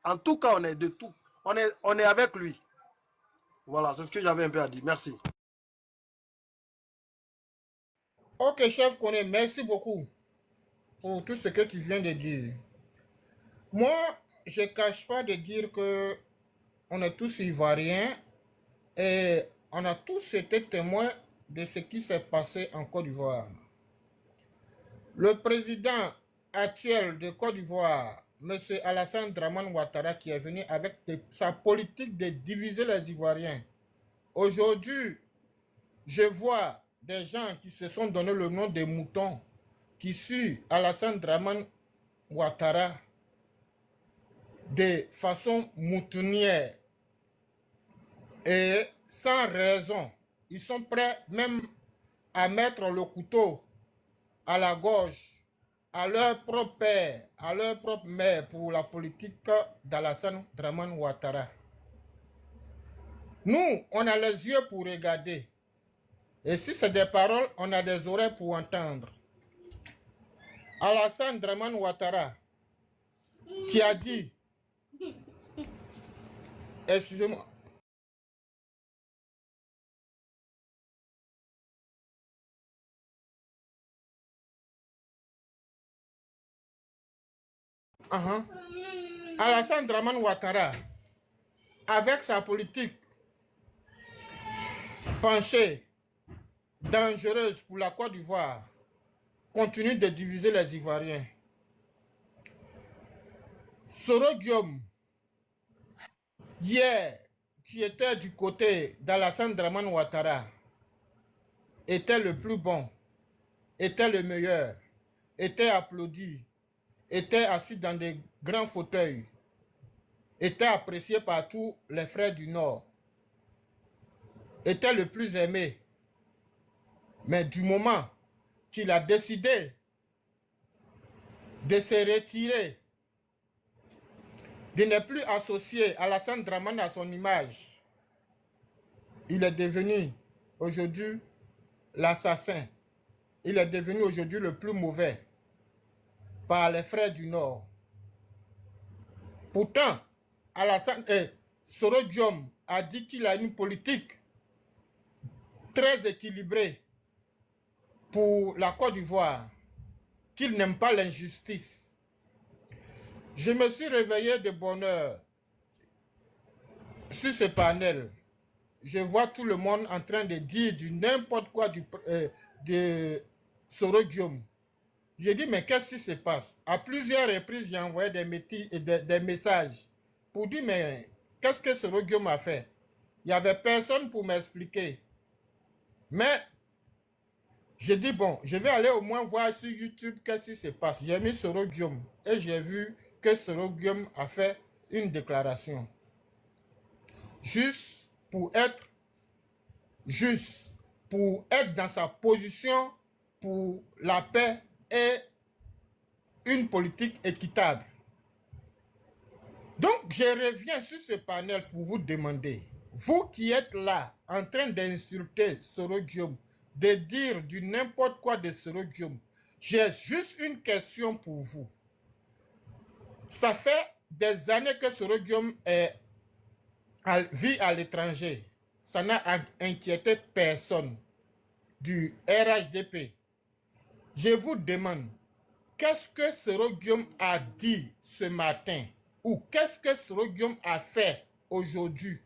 En tout cas, on est de tout. On est avec lui. Voilà, c'est ce que j'avais un peu à dire. Merci. Ok, chef Koné, merci beaucoup pour tout ce que tu viens de dire. Moi, je ne cache pas de dire que on est tous ivoiriens et on a tous été témoins de ce qui s'est passé en Côte d'Ivoire. Le président actuel de Côte d'Ivoire, M. Alassane Draman Ouattara, qui est venu avec sa politique de diviser les Ivoiriens. Aujourd'hui, je vois des gens qui se sont donné le nom de moutons, qui suivent Alassane Draman Ouattara de façon moutonnière et sans raison. Ils sont prêts même à mettre le couteau à la gorge à leur propre père, à leur propre mère pour la politique d'Alassane Draman Ouattara. Nous, on a les yeux pour regarder. Et si c'est des paroles, on a des oreilles pour entendre. Alassane Draman Ouattara, qui a dit, excusez-moi, Alassane Draman Ouattara, avec sa politique penchée, dangereuse pour la Côte d'Ivoire, continue de diviser les Ivoiriens. Soro Guillaume, hier, qui était du côté d'Alassane Draman Ouattara, était le plus bon, était le meilleur, était applaudi, était assis dans des grands fauteuils, était apprécié par tous les frères du Nord, était le plus aimé. Mais du moment qu'il a décidé de se retirer, de ne plus associer Alassane Draman à son image, il est devenu aujourd'hui l'assassin. Il est devenu aujourd'hui le plus mauvais par les frères du Nord. Pourtant, Alassane Soro Guillaume a dit qu'il a une politique très équilibrée pour la Côte d'Ivoire, qu'il n'aime pas l'injustice. Je me suis réveillé de bonne heure sur ce panel. Je vois tout le monde en train de dire du n'importe quoi de Soro Guillaume. J'ai dit, mais qu'est-ce qui se passe? À plusieurs reprises, j'ai envoyé des messages pour dire, mais qu'est-ce que Soro Guillaume a fait? Il n'y avait personne pour m'expliquer. Mais j'ai dit, bon, je vais aller au moins voir sur YouTube qu'est-ce qui se passe. J'ai mis Soro Guillaume et j'ai vu que Soro Guillaume a fait une déclaration. Juste pour être dans sa position pour la paix et une politique équitable. Donc, je reviens sur ce panel pour vous demander, vous qui êtes là en train d'insulter Soro Guillaume, de dire du n'importe quoi de Soro Guillaume, j'ai juste une question pour vous. Ça fait des années que Soro Guillaume vit à l'étranger. Ça n'a inquiété personne du RHDP. Je vous demande, qu'est-ce que Soro Guillaume a dit ce matin? Ou qu'est-ce que Soro Guillaume a fait aujourd'hui,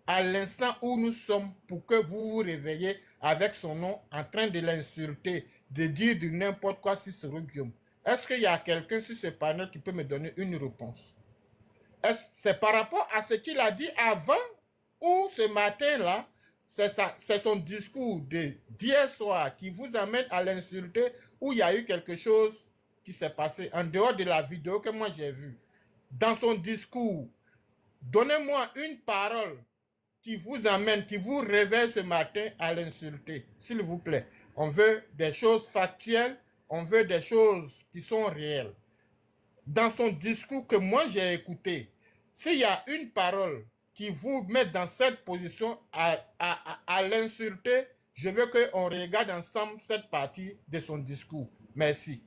à l'instant où nous sommes, pour que vous vous réveillez avec son nom en train de l'insulter, de dire du n'importe quoi sur Soro Guillaume? Est-ce qu'il y a quelqu'un sur ce panel qui peut me donner une réponse? C'est par rapport à ce qu'il a dit avant ou ce matin-là, c'est son discours d'hier soir qui vous amène à l'insulter, ou il y a eu quelque chose qui s'est passé en dehors de la vidéo que moi j'ai vue? Dans son discours, donnez-moi une parole qui vous amène, qui vous réveille ce matin à l'insulter, s'il vous plaît. On veut des choses factuelles, on veut des choses qui sont réelles. Dans son discours que moi j'ai écouté, s'il y a une parole qui vous met dans cette position à l'insulter, je veux qu'on regarde ensemble cette partie de son discours. Merci.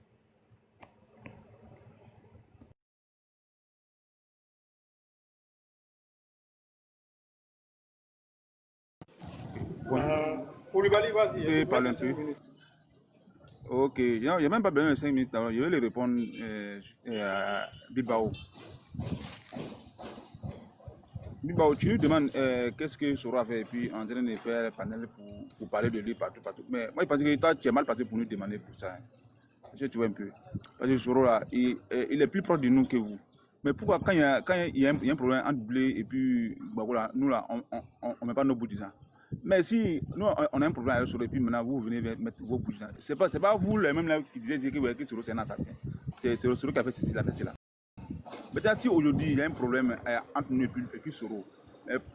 Bon, Koulibaly, vas-y. je parle un peu. Ok, il n'y a même pas besoin de 5 minutes. Alors, je vais le répondre à Bilbao. Bilbao, tu nous demandes qu'est-ce que Soro a fait et puis en train de faire un panel pour parler de lui partout. Mais moi, je pense que toi, tu es mal placé pour nous demander pour ça. Hein. Parce que tu vois un peu. Parce que Soro, là, il est plus proche de nous que vous. Mais pourquoi, quand il y a un problème entre Blé et puis, bah, voilà, nous, là, on ne met pas nos bouts dedans. Mais si nous, on a un problème avec Soro et puis maintenant, vous venez mettre vos bouts dedans. Ce n'est pas vous, les mêmes là, qui disiez que Soro, c'est un assassin. C'est Soro qui a fait ceci, il a fait cela. Maintenant, si aujourd'hui, il y a un problème entre nous et puis Soro,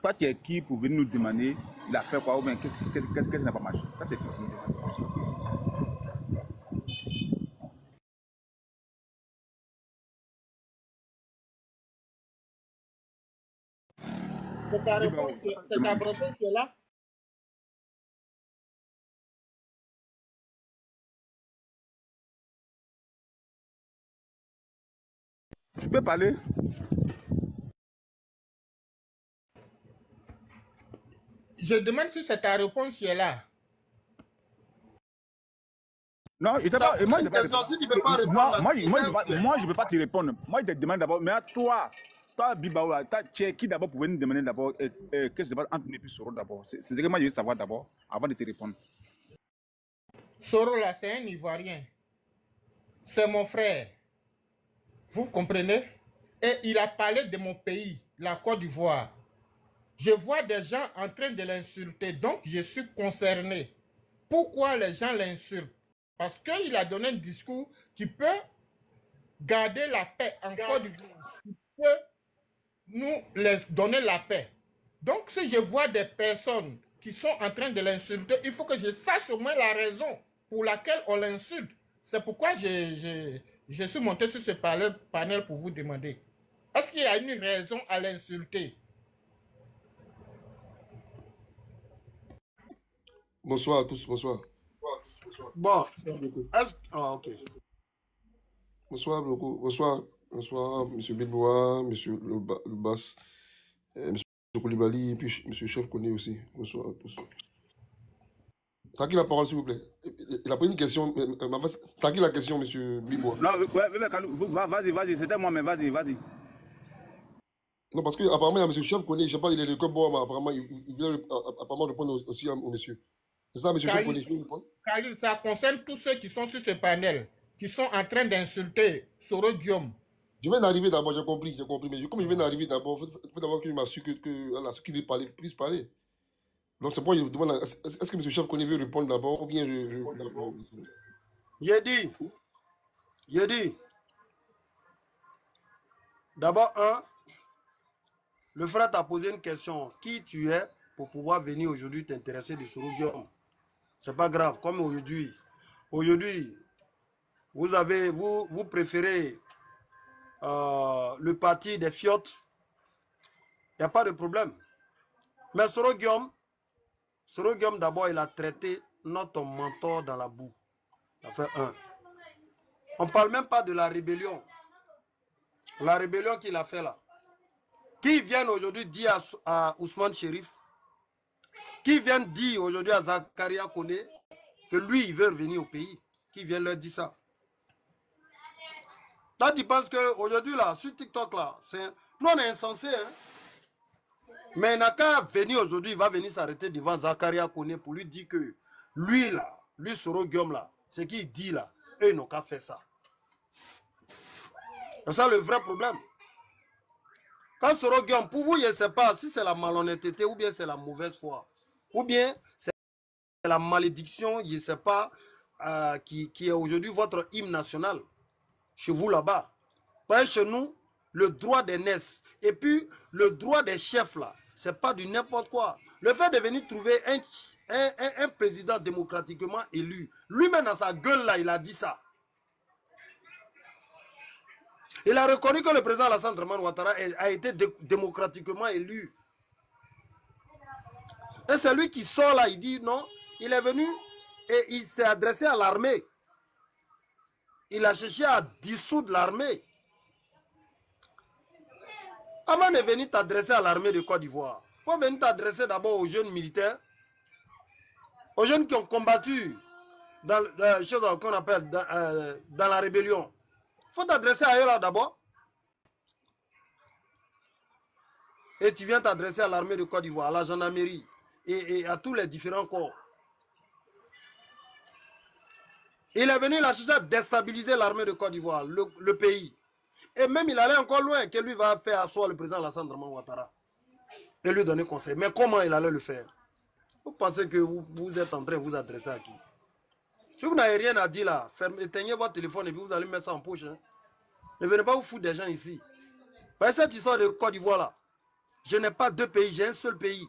toi, tu es qui pour venir nous demander, il a fait quoi, ou bien qu'est-ce qui n'a pas marché? Ça, c'est C'est ta réponse, c'est là. Tu peux parler? Je demande si c'est ta réponse qui est là. Non, je ne pas. Moi, je ne peux pas répondre. Moi, je ne peux pas te répondre. Moi, je te demande d'abord, mais à toi, Bilbao, tu es qui d'abord pour venir demander d'abord qu'est-ce qui se passe entre nous et puis Soro d'abord? C'est ce que moi, je veux savoir d'abord, avant de te répondre. Soro, là, c'est un Ivoirien. C'est mon frère. Vous comprenez? Et il a parlé de mon pays, la Côte d'Ivoire. Je vois des gens en train de l'insulter, donc je suis concerné. Pourquoi les gens l'insultent? Parce qu'il a donné un discours qui peut garder la paix en Côte d'Ivoire, qui peut nous donner la paix. Donc si je vois des personnes qui sont en train de l'insulter, il faut que je sache au moins la raison pour laquelle on l'insulte. C'est pourquoi je suis monté sur ce panel pour vous demander. Est-ce qu'il y a une raison à l'insulter? Bonsoir à tous, bonsoir. Bon, ok. Bonsoir, beaucoup. Bonsoir, M. Bilbois, M. Lubas, M. Koulibaly, puis M. Chef Koné aussi. Bonsoir à tous. C'est à qui la parole, s'il vous plaît? Il a pas une question. C'est à qui la question, M. Bilbois? Non, vas-y, c'était moi, mais vas-y. Non, parce qu'apparemment, il y a M. Chef Koné, je ne sais pas, il est le cœur bois, mais apparemment, il vient apparemment répondre aussi au monsieur. C'est ça, M. Chef Koné, je peux répondre? Khalil, ça concerne tous ceux qui sont sur ce panel, qui sont en train d'insulter Soro Diom. Je viens d'arriver d'abord, j'ai compris, mais comme je viens d'arriver d'abord, il faut d'abord que je m'assure que ceux qui veulent parler puissent parler. Donc c'est pourquoi je vous demande, est-ce que M. Chef Koné veut répondre d'abord ou bien J'ai dit, d'abord, le frère t'a posé une question. Qui tu es pour pouvoir venir aujourd'hui t'intéresser de Soro Diom? C'est pas grave, comme aujourd'hui. Aujourd'hui, vous préférez le parti des fiottes. Il n'y a pas de problème. Mais Soro Diom, d'abord, il a traité notre mentor dans la boue. Ça fait un. On ne parle même pas de la rébellion. La rébellion qu'il a fait là. Qui vient aujourd'hui dire à Ousmane Chérif, qui vient dire aujourd'hui à Zakaria Kone que lui, il veut revenir au pays. Qui vient leur dire ça? Là, tu penses qu'aujourd'hui, là, sur TikTok, là, nous, on est insensés, hein? Mais il n'a qu'à venir aujourd'hui, il va venir s'arrêter devant Zakaria Kone pour lui dire que lui, là, lui, Soro Diom, là, ce qu'il dit, là, eux, ils n'ont qu'à faire ça. C'est ça le vrai problème. Quand Soro Diom, pour vous, je ne sais pas si c'est la malhonnêteté ou bien c'est la mauvaise foi. Ou bien c'est la malédiction, je ne sais pas, qui est aujourd'hui votre hymne national. Chez vous là-bas. Parce que chez nous, le droit des naisses et puis le droit des chefs là, c'est pas du n'importe quoi. Le fait de venir trouver un président démocratiquement élu, lui-même dans sa gueule là, il a dit ça. Il a reconnu que le président Alassane Dramane Ouattara a été démocratiquement élu. Et c'est lui qui sort là, il dit non, il est venu et il s'est adressé à l'armée. Il a cherché à dissoudre l'armée. Avant de venir t'adresser à l'armée de Côte d'Ivoire, il faut venir t'adresser d'abord aux jeunes militaires aux jeunes qui ont combattu dans chose qu'on appelle dans la rébellion. Il faut t'adresser à eux là d'abord. Et tu viens t'adresser à l'armée de Côte d'Ivoire, à la gendarmerie et à tous les différents corps. Il est venu la chercher à déstabiliser l'armée de Côte d'Ivoire, le pays. Et même il allait encore loin que lui va faire asseoir le président Alassane Dramane Ouattara et lui donner conseil. Mais comment il allait le faire? Vous pensez que vous êtes en train de vous adresser à qui? Si vous n'avez rien à dire là, éteignez votre téléphone et puis vous allez mettre ça en poche. Hein. Ne venez pas vous foutre des gens ici. Parce que cette histoire de Côte d'Ivoire là, je n'ai pas deux pays, j'ai un seul pays.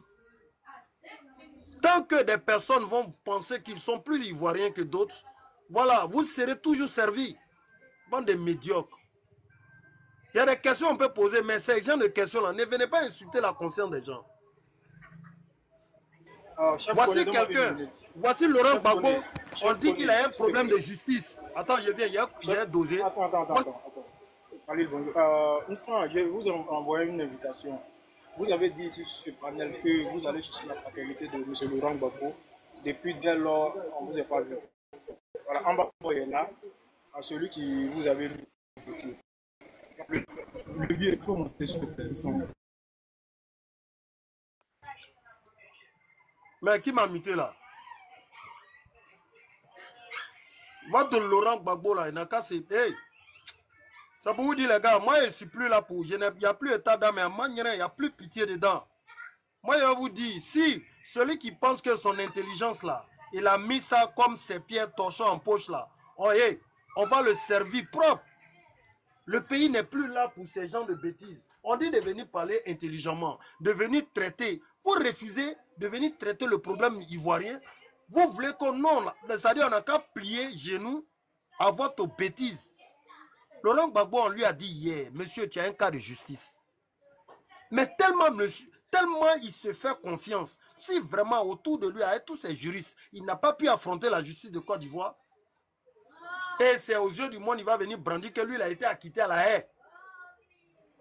Tant que des personnes vont penser qu'ils sont plus ivoiriens que d'autres, voilà, vous serez toujours servis. Bande de médiocres. Il y a des questions qu'on peut poser, mais ces gens de questions-là, ne venez pas insulter la conscience des gens. Voici quelqu'un, voici Laurent Gbagbo, on dit qu'il a un problème de justice. Attends, je viens, il y a un dossier. Attends. Allez, je vous envoie une invitation. Vous avez dit sur ce panel que vous allez chercher la paternité de M. Laurent Gbagbo. Depuis dès lors, on ne vous a pas vu. Voilà, en bas, il est là, à celui qui vous avait lu. Le vieux, il faut monter sur le téléphone. Mais qui m'a muté là? Moi, de Laurent Gbagbo là, il n'a qu'à se... Hey, ça pour vous dire les gars, moi je ne suis plus là pour... Il n'y a plus état d'âme, il n'y a plus pitié dedans. Moi je vais vous dire, si celui qui pense que son intelligence là, il a mis ça comme ses pieds torchons en poche là, oh, hey, on va le servir propre. Le pays n'est plus là pour ces gens de bêtises. On dit de venir parler intelligemment, de venir traiter. Vous refusez de venir traiter le problème ivoirien. Vous voulez qu'on non, c'est-à-dire on n'a qu'à plier genoux à votre bêtise. Laurent Gbagbo, on lui a dit hier, monsieur, tu as un cas de justice. Mais tellement il se fait confiance, si vraiment autour de lui, avec tous ces juristes, il n'a pas pu affronter la justice de Côte d'Ivoire, et c'est aux yeux du monde, il va venir brandir que lui, il a été acquitté à la haie.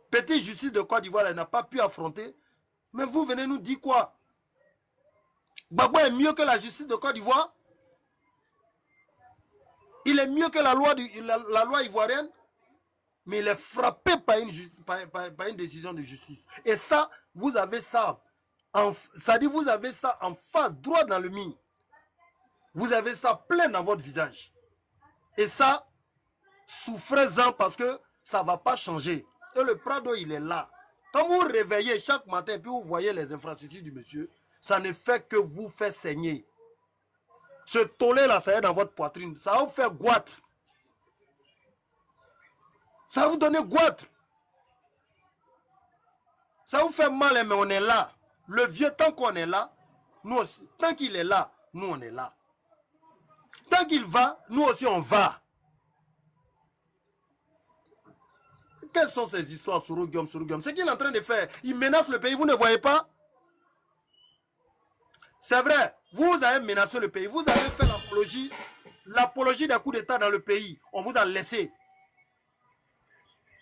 Petite justice de Côte d'Ivoire, il n'a pas pu affronter. Mais vous venez nous dire quoi? Gbagbo est mieux que la justice de Côte d'Ivoire? Il est mieux que la loi ivoirienne? Mais il est frappé par une décision de justice. Et ça, vous avez ça. Vous avez ça en face, droit dans le mire. Vous avez ça plein dans votre visage. Et ça, souffrez-en parce que ça ne va pas changer. Et le Prado, il est là. Quand vous vous réveillez chaque matin et puis vous voyez les infrastructures du monsieur, ça ne fait que vous faire saigner. Ce tollé-là, ça est dans votre poitrine. Ça va vous faire goitre. Ça va vous donner goitre. Ça vous fait mal, mais on est là. Le vieux, tant qu'on est là, nous aussi. Tant qu'il est là, nous on est là. Tant qu'il va, nous aussi on va. Quelles sont ces histoires, Soro Guillaume? Ce qu'il est en train de faire, il menace le pays, vous ne voyez pas? C'est vrai, vous avez menacé le pays, vous avez fait l'apologie d'un coup d'État dans le pays. On vous a laissé.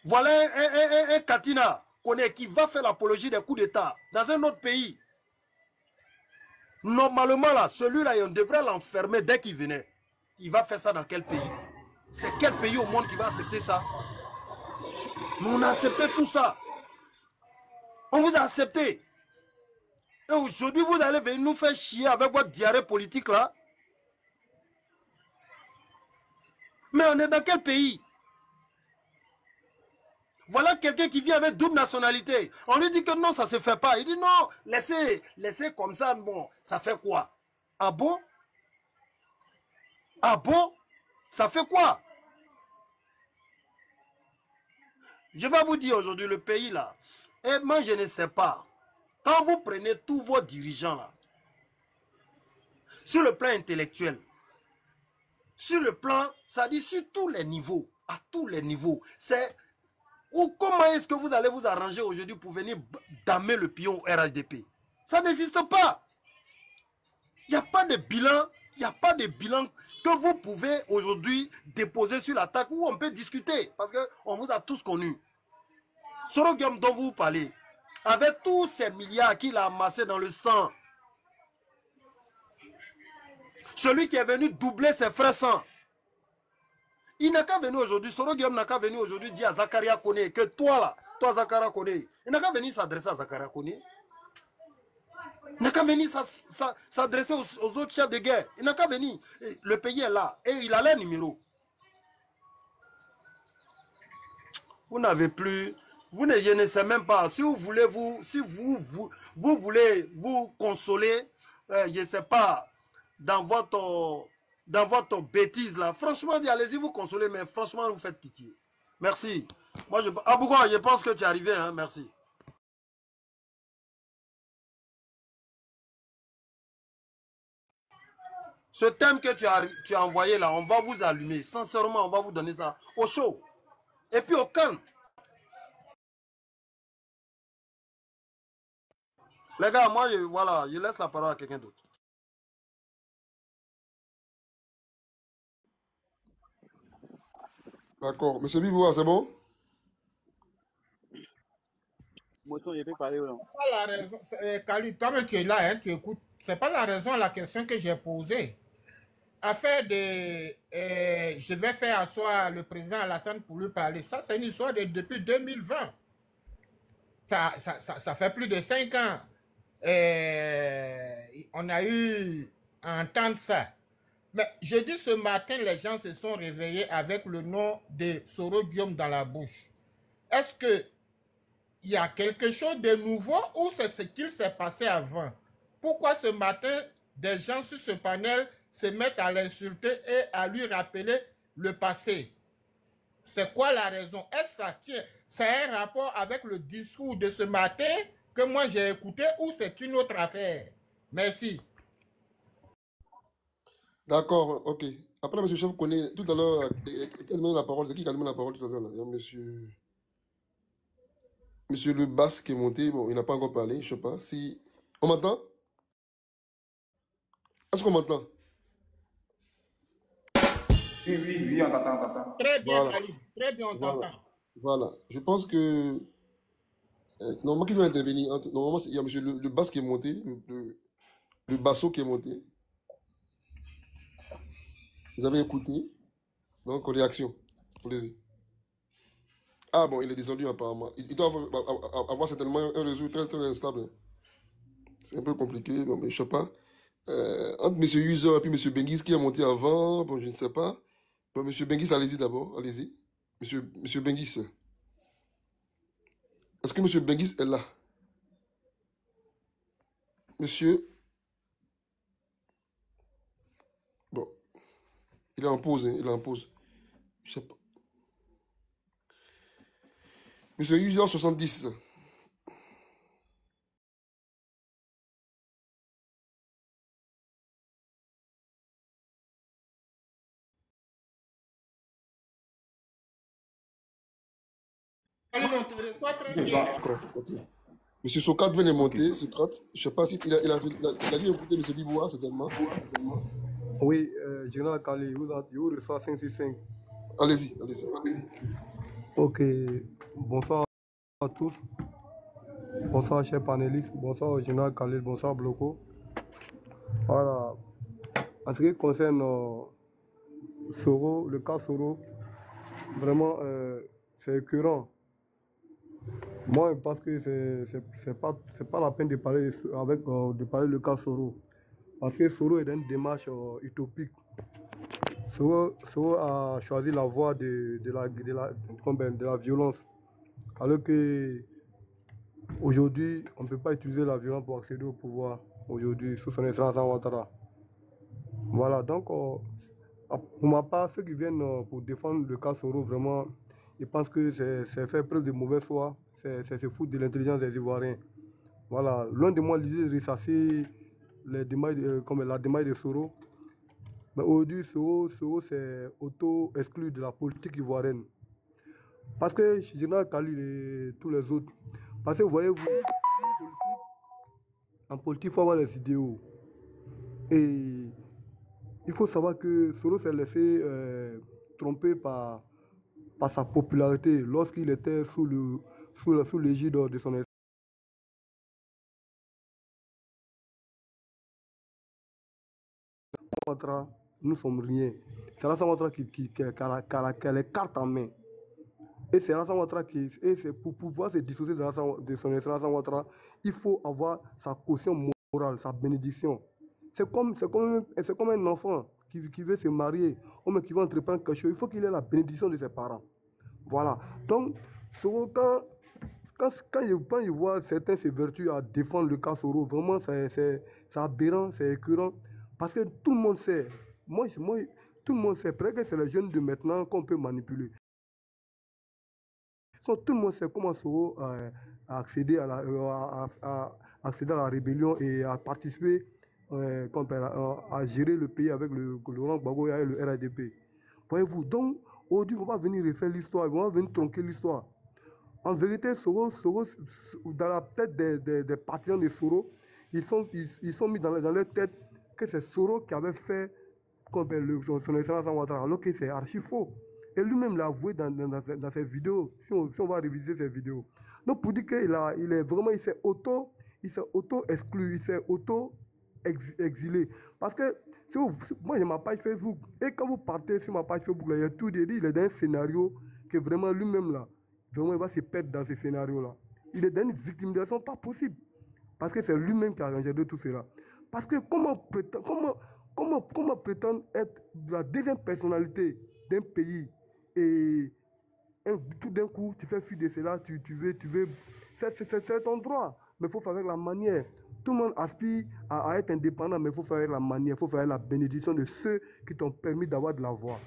Voilà un Katina qui va faire l'apologie d'un coup d'État dans un autre pays. Normalement, là, celui-là, on devrait l'enfermer dès qu'il venait. Il va faire ça dans quel pays? C'est quel pays au monde qui va accepter ça? Mais on a accepté tout ça. On vous a accepté. Et aujourd'hui, vous allez venir nous faire chier avec votre diarrhée politique là. Mais on est dans quel pays? Voilà quelqu'un qui vit avec double nationalité. On lui dit que non, ça ne se fait pas. Il dit non, laissez comme ça, bon, ça fait quoi? Ah bon? Ah bon? Ça fait quoi? Je vais vous dire aujourd'hui, le pays là, et moi je ne sais pas, quand vous prenez tous vos dirigeants là, sur le plan intellectuel, sur le plan, ça dit sur tous les niveaux, à tous les niveaux, c'est... Ou comment est-ce que vous allez vous arranger aujourd'hui pour venir damer le pion au RHDP? Ça n'existe pas. Il n'y a pas de bilan. Il n'y a pas de bilan que vous pouvez aujourd'hui déposer sur la table où on peut discuter. Parce qu'on vous a tous connus. Soro Guillaume dont vous parlez, avec tous ces milliards qu'il a amassés dans le sang, Celui qui est venu doubler ses frères sang. Il n'a qu'à venir aujourd'hui, Soro Guillaume n'a qu'à venir aujourd'hui dire à Zakaria Kone que toi là, toi Zakaria Kone, il n'a qu'à venir s'adresser à Zakaria Kone. Il n'a qu'à venir s'adresser aux autres chefs de guerre. Il n'a qu'à venir. Le pays est là et il a les numéros. Vous n'avez plus, vous ne jeunissez même pas. Si vous voulez vous voulez vous consoler, je ne sais pas, dans votre bêtise là, franchement, allez-y vous consoler, mais franchement, vous faites pitié. Merci. Moi, Abouga, je pense que tu es arrivé, hein, merci. Ce thème que tu as envoyé là, on va vous allumer. Sincèrement, on va vous donner ça au chaud. Et puis au calme. Les gars, moi, voilà, je laisse la parole à quelqu'un d'autre. D'accord. Monsieur Biboua, c'est bon? Pas la raison, Khalid, toi-même tu es là, hein, tu écoutes. C'est pas la raison à la question que j'ai posée. Affaire de, je vais faire asseoir le président Alassane pour lui parler. Ça, c'est une histoire depuis 2020. Ça fait plus de 5 ans. On a eu à entendre ça. Mais je dis ce matin, les gens se sont réveillés avec le nom de Soro Guillaume dans la bouche. Est-ce que il y a quelque chose de nouveau ou c'est ce qu'il s'est passé avant? Pourquoi ce matin, des gens sur ce panel se mettent à l'insulter et à lui rappeler le passé? C'est quoi la raison? Est-ce que ça tient? C'est un rapport avec le discours de ce matin que moi j'ai écouté ou c'est une autre affaire? Merci. D'accord, ok. Après, monsieur Chef connaît tout à l'heure, qui a demandé la parole? C'est qui a demandé la parole tout à l'heure là? Il y a monsieur Le Bas qui est monté. Bon, il n'a pas encore parlé, je sais pas. Si... On m'entend? Est-ce qu'on m'entend? Oui, on t'attend. Très bien, Voilà, Khalid. Très bien, on voilà, t'entend. voilà. Je pense que normalement, qui doit intervenir? Normalement, il y a monsieur Le Bas qui est monté, le Basso qui est monté. Vous avez écouté? Donc, réaction. Allez-y. Ah bon, il est descendu apparemment. Il doit avoir certainement un réseau très très instable. C'est un peu compliqué, bon, mais je sais pas. Entre M. User et puis M. Benguis qui est monté avant, bon, je ne sais pas. Bon, M. Benguis, allez-y d'abord, allez-y. Monsieur Benguis. Est-ce que M. Benguis est là? Monsieur, bon, il est en pause, hein, il est en pause. Je sais pas. Monsieur User 70. Khalid, on te reçoit très bien. D'accord, ok. Monsieur Socrate vient de monter, Socrate. Je ne sais pas si il a dû écouter M. Biboua, certainement. Oui, Général Kali, vous reçoit 565. Allez-y, allez-y. Ok, bonsoir à tous. Bonsoir, chers panélistes. Bonsoir, Général Kali. Bonsoir, Bloco. Voilà. En ce qui concerne Soro, le cas Soro, vraiment, c'est écœurant. Moi, je pense que c'est pas la peine de parler de parler le cas Soro. Parce que Soro est dans une démarche utopique. Soro a choisi la voie de la violence. Alors que aujourd'hui, on ne peut pas utiliser la violence pour accéder au pouvoir. Aujourd'hui, sous son excellence Ouattara. Voilà, donc, pour ma part, ceux qui viennent pour défendre le cas Soro, vraiment, ils pensent que c'est faire preuve de mauvaise foi. C'est se foutre de l'intelligence des Ivoiriens. Voilà, loin de moi l'idée de ressasser la démarche de Soro. Mais aujourd'hui, Soro s'est auto-exclu de la politique ivoirienne. Parce que Général Kali et tous les autres, parce que voyez-vous, en politique, il faut avoir les idéaux. Et il faut savoir que Soro s'est laissé tromper par sa popularité lorsqu'il était sous l'égide de son Ouattara, nous sommes rien. C'est Alassane Ouattara qui a les cartes en main. Et c'est Alassane Ouattara pour pouvoir se dissocier de son excellence Ouattara, il faut avoir sa caution morale, sa bénédiction. C'est comme un enfant qui veut se marier, ou même qui veut entreprendre quelque chose. Il faut qu'il ait la bénédiction de ses parents. Voilà. Donc, Soro, quand je vois certains s'évertuent à défendre le cas Soro, vraiment, c'est aberrant, c'est écœurant. Parce que tout le monde sait. Tout le monde sait. Peut-être que c'est les jeunes de maintenant qu'on peut manipuler. Tout le monde sait comment Soro a accédé à la rébellion et a participé à gérer le pays avec le Laurent Gbagbo et le RADP. Voyez-vous, donc, aujourd'hui, il ne faut pas venir refaire l'histoire, il ne faut pas venir tronquer l'histoire. En vérité, Soro, dans la tête des partisans de Soro, ils sont mis dans leur tête que c'est Soro qui avait fait son excellence en Ouattara, alors que c'est archi faux. Et lui-même l'a avoué dans ses vidéos, si on va réviser ses vidéos. Donc pour dire qu'il s'est auto-exclu, il s'est auto-exilé. Parce que moi j'ai ma page Facebook, et quand vous partez sur ma page Facebook, là, il y a tout dit, il est dans un scénario que vraiment lui-même là, vraiment il va se perdre dans ce scénario-là. Il est dans une victimisation pas possible. Parce que c'est lui-même qui a arrangé de tout cela. Parce que comment prétendre être la deuxième personnalité d'un pays et tout d'un coup tu fais fuir de cela, tu veux, c'est ton droit, mais il faut faire avec la manière. Tout le monde aspire à être indépendant, mais il faut faire avec la manière, il faut faire avec la bénédiction de ceux qui t'ont permis d'avoir de la voix.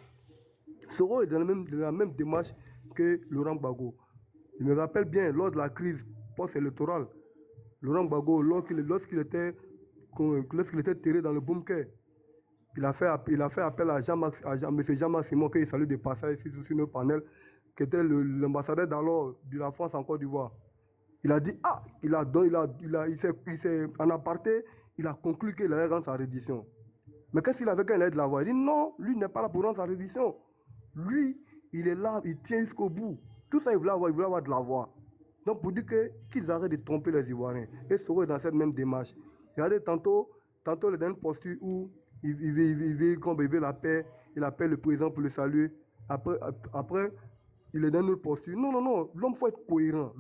Soro est dans la même démarche que Laurent Gbagbo. Je me rappelle bien, lors de la crise post-électorale, Laurent Gbagbo, lorsqu'il était terré dans le bunker, il a fait appel à M. Jean-Marc Simon, que je salue de passage ici sur notre panel, qui était l'ambassadeur d'alors de la France en Côte d'Ivoire. Il a dit, en aparté, il a conclu qu'il allait rendre sa reddition. Mais qu'est-ce qu'il avait quand il allait de la voix? Il dit non, lui n'est pas là pour rendre sa reddition. Lui, il est là, il tient jusqu'au bout. Tout ça, il voulait avoir de la voix. Donc pour dire qu'ils arrêtent de tromper les Ivoiriens. Et Soro est dans cette même démarche. Regardez, tantôt il est dans une posture où il veut la paix, il appelle le président pour le saluer. Après, il est dans une autre posture. Non, l'homme faut être cohérent.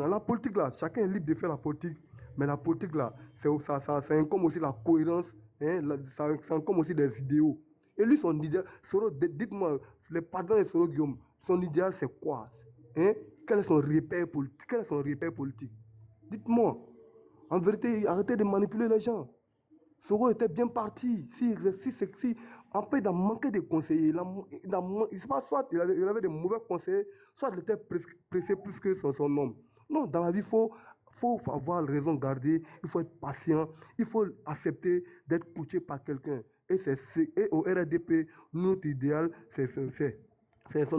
La politique là, chacun est libre de faire la politique. Mais la politique là, ça incombe aussi la cohérence, hein, ça incombe aussi des idéaux. Et lui, son idéal, Soro, dites-moi, les partisans de Soro Guillaume, son idéal c'est quoi, hein? Quel est son repère politique? Dites-moi. En vérité, arrêtez de manipuler les gens. Soro était bien parti. En fait, il a manqué de conseillers. Soit il avait de mauvais conseillers, soit il était pressé plus que son homme. Non, dans la vie, il faut avoir raison garder, il faut être patient, il faut accepter d'être coaché par quelqu'un. Et au RDP, notre idéal, c'est son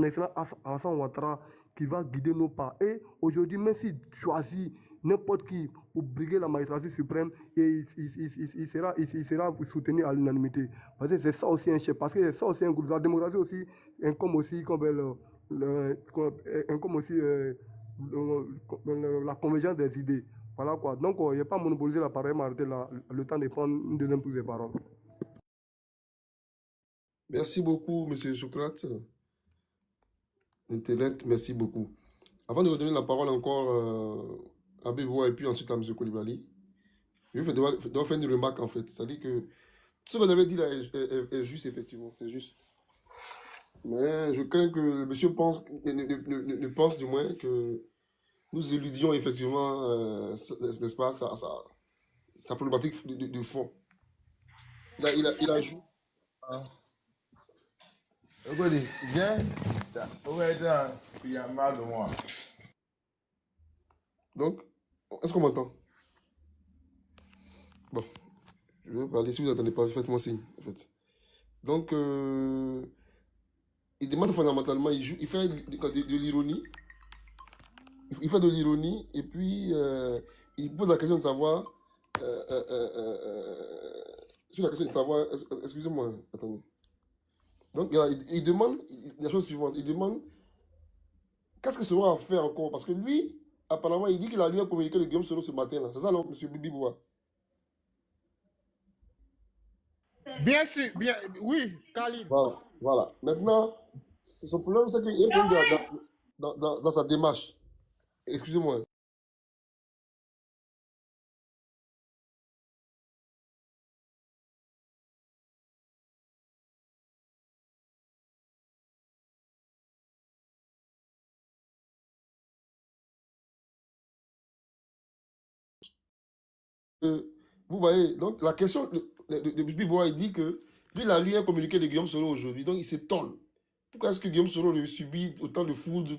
excellent Alassane Ouattara qui va guider nos pas. Et aujourd'hui, même s'il choisit n'importe qui pour briguer la magistrature suprême, et il sera soutenu à l'unanimité. Parce que c'est ça aussi un chef, parce que c'est ça aussi un groupe. La démocratie aussi, comme la convergence des idées. Voilà quoi. Donc, il n'y a pas monopoliser la parole, mais arrêter le temps de prendre une deuxième prise de parole. Merci beaucoup, M. Socrate. Intellect, merci beaucoup. Avant de redonner la parole encore à Bébois et puis ensuite à M. Koulibaly, je dois faire une remarque en fait. C'est-à-dire que ce que vous avez dit là est juste, effectivement, c'est juste. Mais je crains que le monsieur ne pense du moins que nous éludions effectivement, n'est-ce pas, sa problématique de fond. Il a joué. Viens, il y a mal de moi. Donc, est-ce qu'on m'entend? Bon, je vais parler, si vous n'entendez pas, faites-moi signe, en fait. Donc, il demande fondamentalement, il fait de l'ironie. Il fait de l'ironie, et puis, il pose la question de savoir, sur la question de savoir, excusez-moi, attendez. Donc, il demande la chose suivante, il demande, qu'est-ce que Soro a fait encore? Parce que lui, apparemment, il dit qu'il a lu un communiqué de Guillaume Soro ce matin, là. C'est ça, non, M. Bibi Boua? Bien sûr, bien, oui, Khalid. Voilà, voilà. Maintenant, son problème, c'est qu'il y a un problème dans sa démarche. Excusez-moi. Vous voyez, donc la question de Bibois, il dit que lui, il a lu un communiqué de Guillaume Soro aujourd'hui, donc il s'étonne. Pourquoi est-ce que Guillaume Soro subit autant de foudre